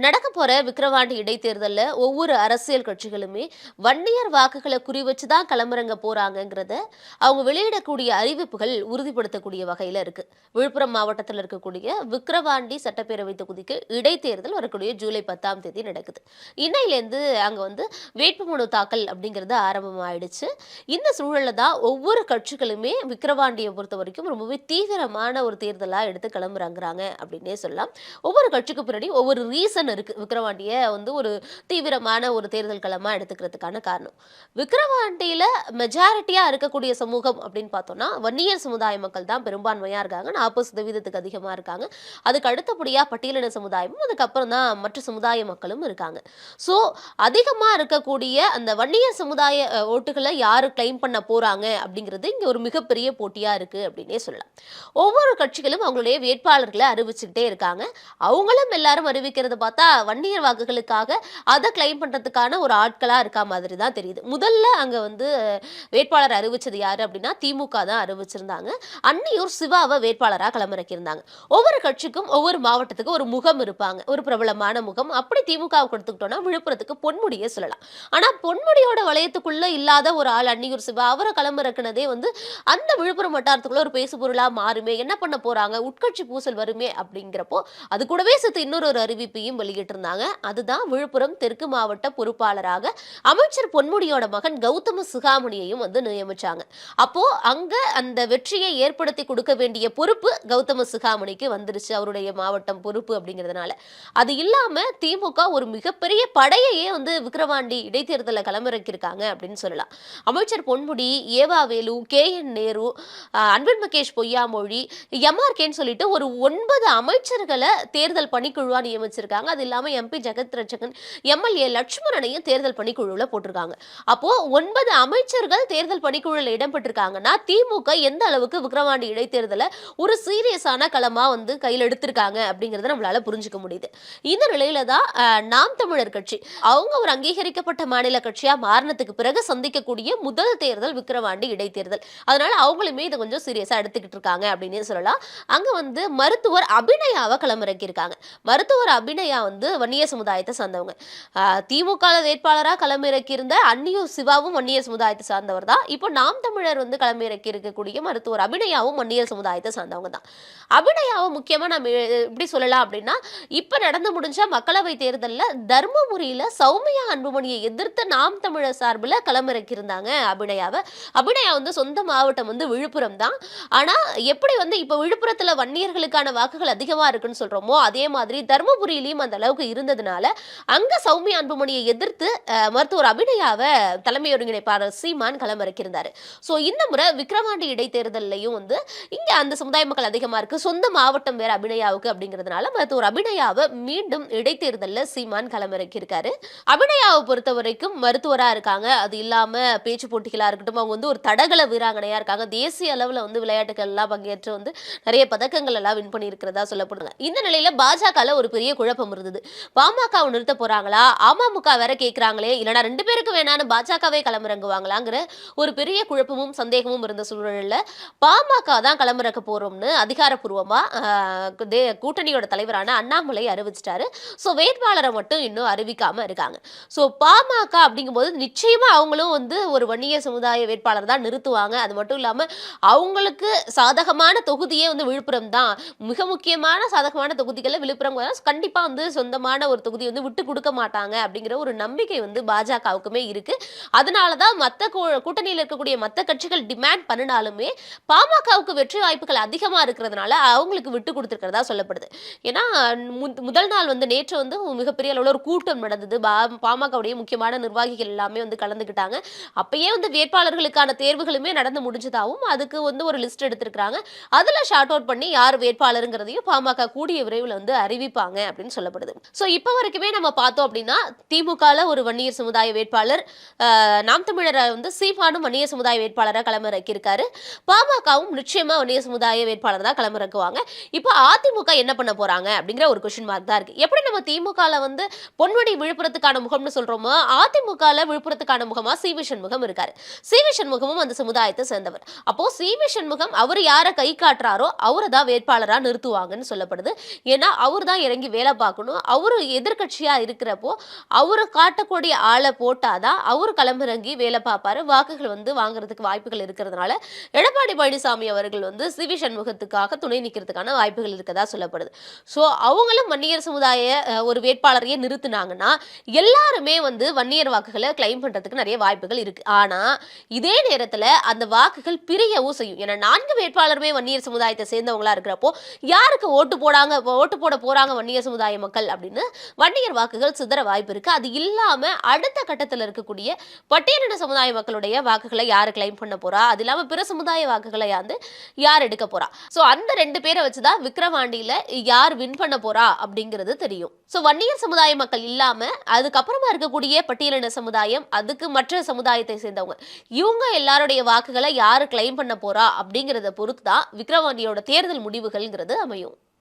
நடக்க போற விக்கிரவாண்டி இடைத்தேர்தல்ல ஒவ்வொரு அரசியல் கட்சிகளுமே வன்னியர் வாக்குகளை குறி வச்சுதான் களமிறங்க போறாங்கங்கிறத அவங்க வெளியிடக்கூடிய அறிவிப்புகள் உறுதிப்படுத்தக்கூடிய வகையில இருக்கு. விழுப்புரம் மாவட்டத்தில் இருக்கக்கூடிய விக்கிரவாண்டி சட்டப்பேரவை தொகுதிக்கு இடைத்தேர்தல் வரக்கூடிய ஜூலை 10ஆம் தேதி நடக்குது. இன்னையிலேருந்து அங்க வேட்புமனு தாக்கல் அப்படிங்கிறது ஆரம்பமாயிடுச்சு. இந்த சூழல்ல தான் ஒவ்வொரு கட்சிகளுமே விக்கிரவாண்டியை பொறுத்த வரைக்கும் ரொம்பவே தீவிரமான ஒரு தேர்தலா எடுத்து களமிறங்குறாங்க அப்படின்னே சொல்லலாம். ஒவ்வொரு கட்சிக்கு பின்னாடி ஒவ்வொரு ரீசன் இருக்கு. விக்கிரவாண்டிய ஒரு தீவிரமான ஒரு தேர்தல் களமா எடுத்துக்கிறதுக்கான காரணம். விக்கிரவாண்டியில மெஜாரிட்டியா இருக்கக்கூடிய சமூகம் அப்படின்னு பார்த்தோம்னா வன்னியர் சமுதாய மக்கள் தான் பெரும்பான்மையா இருக்காங்க. 40% அதிகமா இருக்காங்க. அதுக்கு அடுத்தபடியா பட்டியலின சமுதாயமும், அதுக்கப்புறம் தான் மற்ற சமுதாய மக்களும் இருக்காங்க. ஸோ அதிகமா இருக்கக்கூடிய அந்த வன்னியர் சமுதாய ஓட்டுகளை யாரு கிளைம் பண்ண போறாங்க அப்படிங்கிறது இங்க ஒரு மிகப்பெரிய போட்டியா இருக்கு அப்படின்னே சொல்லலாம். ஒவ்வொரு கட்சிகளும் அவங்களுடைய வேட்பாளர்களை அறிவிச்சுக்கிட்டே இருக்காங்க. அவங்களும் எல்லாரும் அறிவிக்கிறத பார்த்தா வன்னியர் வாக்குகளுக்காக அதை கிளைம் பண்றதுக்கான ஒரு ஆட்களா இருக்கா மாதிரி தான் தெரியுது. முதல்ல அங்க வேட்பாளர் அறிவிச்சது யாரு அப்படின்னா திமுக தான் அறிவிச்சிருந்தாங்க. அன்னியூர் சிவாவை வேட்பாளராக களமிறக்கியிருந்தாங்க. ஒவ்வொரு கட்சிக்கும் ஒவ்வொரு மாவட்டத்துக்கும் ஒரு முகம் இருப்பாங்க, ஒரு பிரபலமான முகம். அப்படி திமுகவுக்கு எடுத்துக்கிட்டோம்னா விழுப்புரத்துக்கு பொன்முடியை சொல்லலாம். ஆனா பொன்முடியோட வளையத்துக்குள்ள இல்லாத ஒரு ஆள் அன்னியூர் சிவா. அவரை களமிறக்குனதே அந்த விழுப்புரம் வட்டாரத்துக்குள்ள ஒரு பேசு பொருளா மாறுமே, என்ன பண்ண போறாங்க, உட்கட்சி பூசல் வருமே அப்படிங்கிறப்போ அது கூடவே சேர்த்து இன்னொரு அறிவிப்பையும் வெளியிட்டிருந்தாங்க. அதுதான் விழுப்புரம் தெற்கு மாவட்ட பொறுப்பாளராக அமைச்சர் பொன்முடியோட மகன் கௌதம சிகாமணியையும் நியமிச்சாங்க. அப்போ அங்க அந்த வெற்றியை ஏற்படுத்தி கொடுக்க வேண்டிய பொறுப்பு கௌதம சிகாமணிக்கு வந்துருச்சு, அவருடைய மாவட்டம் பொறுப்பு அப்படிங்கிறதுனால. அது இல்லாம திமுக ஒரு மிகப்பெரிய படையையே விக்கிரவாண்டி இடைத்தேர்தலை களமிறக்கியிருக்காங்க அப்படின்னு சொல்லலாம். அமைச்சர் பொன்முடி, ஏவாவேலு, KN நேரு, அன்பில் மகேஷ் பொய்யாமொழி, MRKன்னு சொல்லிட்டு ஒரு 9 அமைச்சர்களை தேர்தல் பணிக்குழுவா நியமிச்சிருக்காங்க. அது இல்லாம MP ஜெகத் ரட்சகன், MLA லட்சுமணனையும் தேர்தல் பணிக்குழுல போட்டிருக்காங்க. அப்போ 9 அமைச்சர்கள் தேர்தல் பணிக்குழுல இடம்பெற்றிருக்காங்கன்னா திமுக எந்த அளவுக்கு விக்கிரவாண்டி இடைத்தேர்தலை ஒரு சீரியஸான களமா கையில் எடுத்திருக்காங்க அப்படிங்கறத நம்மளால புரிஞ்சுக்க முடியுது. இந்த நிலையில தான் நாம் தமிழர் கட்சி அவங்க ஒரு அங்கீகரிக்கப்பட்ட மாநில கட்சியா மாறினதுக்கு பிறகு சந்திக்கக்கூடிய முதல் தேர்தல் விக்கிரவாண்டி இடைத்தேர்தல். அதனால அவங்களுமே இதை கொஞ்சம் சீரியஸா எடுத்துக்கிட்டு இருக்காங்க அப்படின்னு சொல்லலாம். அங்க மருத்துவர் அபிநயாவை களமிறக்கியிருக்காங்க. மருத்துவர் அபிநயா வன்னியர் சமுதாயத்தை சார்ந்தவங்க. திமுக வேட்பாளராக களமிறக்கியிருந்த அன்னியூர் சிவாவும் வன்னியர் சமுதாயத்தை சார்ந்தவர் தான். இப்போ நாம் தமிழர் களமிறக்கி இருக்கக்கூடிய மருத்துவர் அபிநயாவும் வன்னியர் சமுதாயத்தை சார்ந்தவங்க தான். அபிநயாவை முக்கியமா நம்ம எப்படி சொல்லலாம் அப்படின்னா, இப்ப நடந்து முடிஞ்ச மக்களவை தேர்தலில் தர்மபுரியில சௌமியா அன்புமணியை எதிர்த்து நாம் தமிழர் சார்பில் களமிறக்கியிருந்தாங்க அபிநயாவை. அபிநயா சொந்த மாவட்டம் விழுப்புரம் தான். ஆனா எப்படி இப்ப விழுப்புரத்துல வன்னியர்களுக்கான வாக்குகள் அதிகமா இருக்குன்னு சொல்றோமோ அதே மாதிரி தர்மபுரியிலையும் அந்த அளவுக்கு இருந்ததுனால அங்க சௌமியா அன்புமணியை எதிர்த்து மருத்துவர் அபிநயாவை தலைமை ஒருங்கிணைப்பாளர் சீமான் களமிறக்கியிருந்தாரு. சோ இந்த முறை விக்கிரவாண்டி இடைத்தேர்தலையும் இங்க அந்த சமுதாய மக்கள் அதிகமா இருக்கு, சொந்த மாவட்டம் வேற அபிநயாவுக்கு அப்படிங்கிறதுனால மருத்துவர் அபிநயாவை மீண்டும் இடைத்தேர்தல்ல சீமான் களமிறக்கியிருக்காரு. அபிநயாவை பொறுத்த வரைக்கும் மருத்துவரா இருக்காங்க. அது இல்லாம பேச்சு போட்டிகளா இருக்கட்டும், அவங்க ஒரு தடகள வீராங்கனையா இருக்காங்க. தேசிய அளவுல விளையாட்டுகள் எல்லாம் பங்கேற்று நிறைய பதக்கங்கள் எல்லாம் வின் பண்ணி இருக்கிறதா சொல்லப்படுங்க. இந்த நிலையில பாஜகல ஒரு பெரிய குழப்பம் இருந்தது. பாமகவை நிறுத்த போறாங்களா, அமமுக வேற கேட்கிறாங்களே, இல்லனா 2 பேருக்கு வேணான்னு பாஜகவே களமிறங்குவாங்களாங்கிற ஒரு பெரிய குழப்பமும் சந்தேகமும் இருந்த சூழல்ல பாமக தான் களமிறக்க போறோம்னு அதிகாரப்பூர்வமா கூட்டணியோட தலைவரான அண்ணாமலை அறிவிச்சிட்டாரு. சோ வேட்பாளரை மட்டும் இன்னும் அறிவிக்காம இருக்காங்க. சோ பாமக அப்படிங்கும்போது நிச்சயமா அவங்களும் ஒரு வன்னியர் சமுதாய வேட்பாளர் தான் நிறுத்துவாங்க. அது மட்டும் இல்லாம அவங்களுக்கு சாதகமான தொகுதியே விழுப்புரம் தான். மிக முக்கியமான சாதகமான தொகுதிகளை விழுப்புரம் கண்டிப்பா சொந்தமான ஒரு தொகுதி விட்டு கொடுக்க மாட்டாங்க அப்படிங்கிற ஒரு நம்பிக்கை பாஜகவுக்குமே இருக்கு. அதனாலதான் மத்த கூட்டணியில் இருக்கக்கூடிய மத்த கட்சிகள் டிமாண்ட் பண்ணினாலுமே பாமகவுக்கு வெற்றி வாய்ப்புகள் அதிகமா இருக்கிறதுனால அவங்களுக்கு விட்டு கொடுத்திருக்கிறதா சொல்லப்படுது. ஏன்னா முதல் நாள் நேற்று மிகப்பெரிய அளவுல ஒரு கூட்டம் நடந்தது. பாமகவுடைய முக்கியமான நிர்வாகிகள் எல்லாமே கலந்துக்கிட்டாங்க. அப்பயே வேட்பாளர்களுக்கான தேர்வுகளுமே நடந்து முடிஞ்சதாகவும் அதுக்கு ஒரு லிஸ்ட் எடுத்திருக்காங்க. அதுல ஷார்ட் அவுட் பண்ணி யார் வேட்பாளருங்கிறதையும் பாமக கூடிய விரைவில் அறிவிப்பாங்க அப்படின்னு சொல்லப்படுது. சோ இப்ப வரைக்குமே நம்ம பார்த்தோம் அப்படின்னா திமுகல ஒரு வன்னியர் சமுதாய வேட்பாளர், நாம் தமிழர் சீமானும் வன்னியர் சமுதாய வேட்பாளராக களமிறக்கி இருக்காரு. பாமகவும் நிச்சயமா வன்னியர் சமுதாய வேட்பாளர் தான் களமிறக்குவாங்க. இப்போ அதிமுக என்ன பண்ண போறாங்க அப்படிங்கிற ஒரு கொஸ்டின் மார்க் தான் இருக்கு. எப்படி நம்ம திமுகல பொன்முடி விழுப்புரத்துக்கான முகம்னு சொல்றோமோ அதிமுகல விழுப்புரத்துக்கான முகமா சி.வி. சண்முகம் இருக்காரு. சி.வி. சண்முகமும் அந்த சமுதாயத்தை சேர்ந்தவர். அப்போ சி.வி. சண்முகம் அவர் யாரை கை காட்டுறாரோ அவரை தான் வேட்பாளரா நிறுத்துவாங்கன்னு சொல்லப்படுது. ஏன்னா அவர் தான் இறங்கி வேலை பார்க்கணும். ஆகணும். அவரு எதிர்க்கட்சியா இருக்கிறப்போ அவரு காட்டக்கூடிய ஆளை போட்டாதான் அவரு களமிறங்கி வேலை பார்ப்பாரு. வாக்குகள் வாங்குறதுக்கு வாய்ப்புகள் இருக்கிறதுனால எடப்பாடி பழனிசாமி அவர்கள் சி.வி. சண்முகத்துக்காக துணை நிற்கிறதுக்கான வாய்ப்புகள் இருக்கதா சொல்லப்படுது. ஸோ அவங்களும் வன்னியர் சமுதாய ஒரு வேட்பாளரையே நிறுத்துனாங்கன்னா எல்லாருமே வன்னியர் வாக்குகளை கிளைம் பண்றதுக்கு நிறைய வாய்ப்புகள் இருக்கு. ஆனா இதே நேரத்துல அந்த வாக்குகள் பிரியவும் செய்யும். ஏன்னா 4 வேட்பாளருமே வன்னியர் சமுதாயத்தை சேர்ந்தவங்களா இருக்கிறப்போ யாருக்கு ஓட்டு போட போறாங்க வன்னியர் சமுதாய மக்கள் அப்படின்னு வன்னியர் வாக்குகள் சிதற வாய்ப்பு இருக்கு. அது இல்லாம அடுத்த கட்டத்துல இருக்கக்கூடிய பட்டியலின சமுதாய மக்களுடைய வாக்குகளை யாரு கிளைம் பண்ண போறா, அது இல்லாம பிற சமுதாய வாக்குகளை யார் எடுக்க போறா. சோ அந்த 2 பேரை வச்சுதான் விக்கிரவாண்டியில யார் வின் பண்ண போறா அப்படிங்கிறது தெரியும். சோ வன்னியர் சமுதாய மக்கள் இல்லாம அதுக்கப்புறமா இருக்கக்கூடிய பட்டியலின சமுதாயம், அதுக்கு மற்ற சமுதாயத்தை சேர்ந்தவங்க, இவங்க எல்லாருடைய வாக்குகளை யாரு கிளைம் பண்ண போறா அப்படிங்கறத பொறுத்து தான் விக்கிரவாண்டியோட தேர்தல் முடிவுகள்ங்கிறது அமையும்.